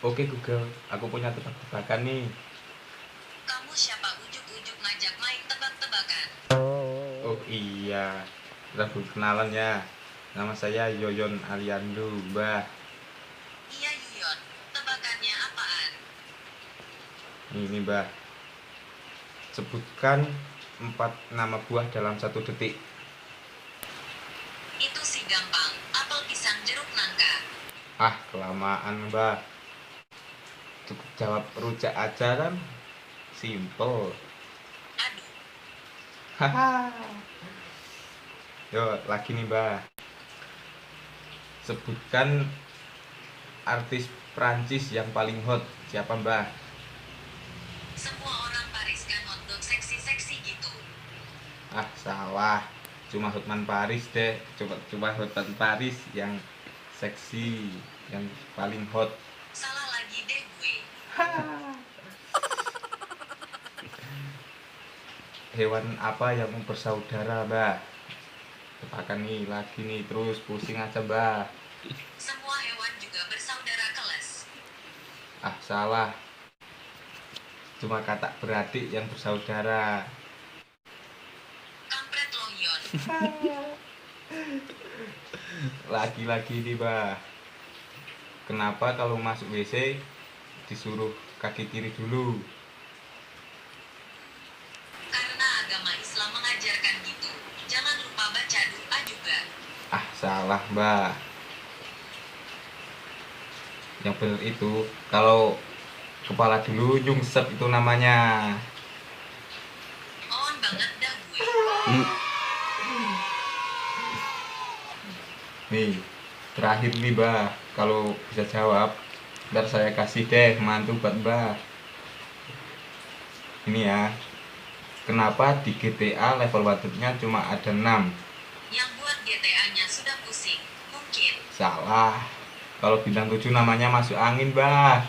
Oke Google, aku punya tebak-tebakan nih. Kamu siapa ujuk-ujuk ngajak main tebak-tebakan? Oh iya, udah kenalan ya. Nama saya Yoyon Aliando, Mbah. Iya Yuyon, tebakannya apaan? Ini Mbah, sebutkan 4 nama buah dalam 1 detik. Itu sih gampang, apel pisang jeruk nangka. Ah, kelamaan Mbah. Cukup jawab rujak aja kan? Simple. Aduh, Haha. Yo, lagi nih Mbah. Sebutkan artis Prancis yang paling hot. Siapa Mbah? semua orang Paris kan hotdog seksi-seksi gitu. Ah, salah. Cuma Hotman Paris deh. Coba Hotman Paris yang seksi, yang paling hot. Salah lagi deh gue. Hewan apa yang bersaudara, Mbah? Tebakan nih lagi nih, terus pusing aja, Mbah. Semua hewan juga bersaudara keles. Ah, salah. Cuma kata beradik yang bersaudara. Kampret loh Yon. Lagi-lagi nih, Mbah. Kenapa kalau masuk WC disuruh kaki kiri dulu? Karena agama Islam mengajarkan gitu. Jangan lupa baca doa juga. Ah, salah, Mbah. Yang benar itu kalau kepala dulu nyungsep itu namanya. On banget dah gue. Nih, terakhir nih Mbah, kalau bisa jawab ntar saya kasih deh mantu buat Mbah. Ini ya, kenapa di GTA level waduknya cuma ada 6? Yang buat GTA-nya sudah pusing. Mungkin. Salah, kalau bintang 7 namanya masuk angin Mbah.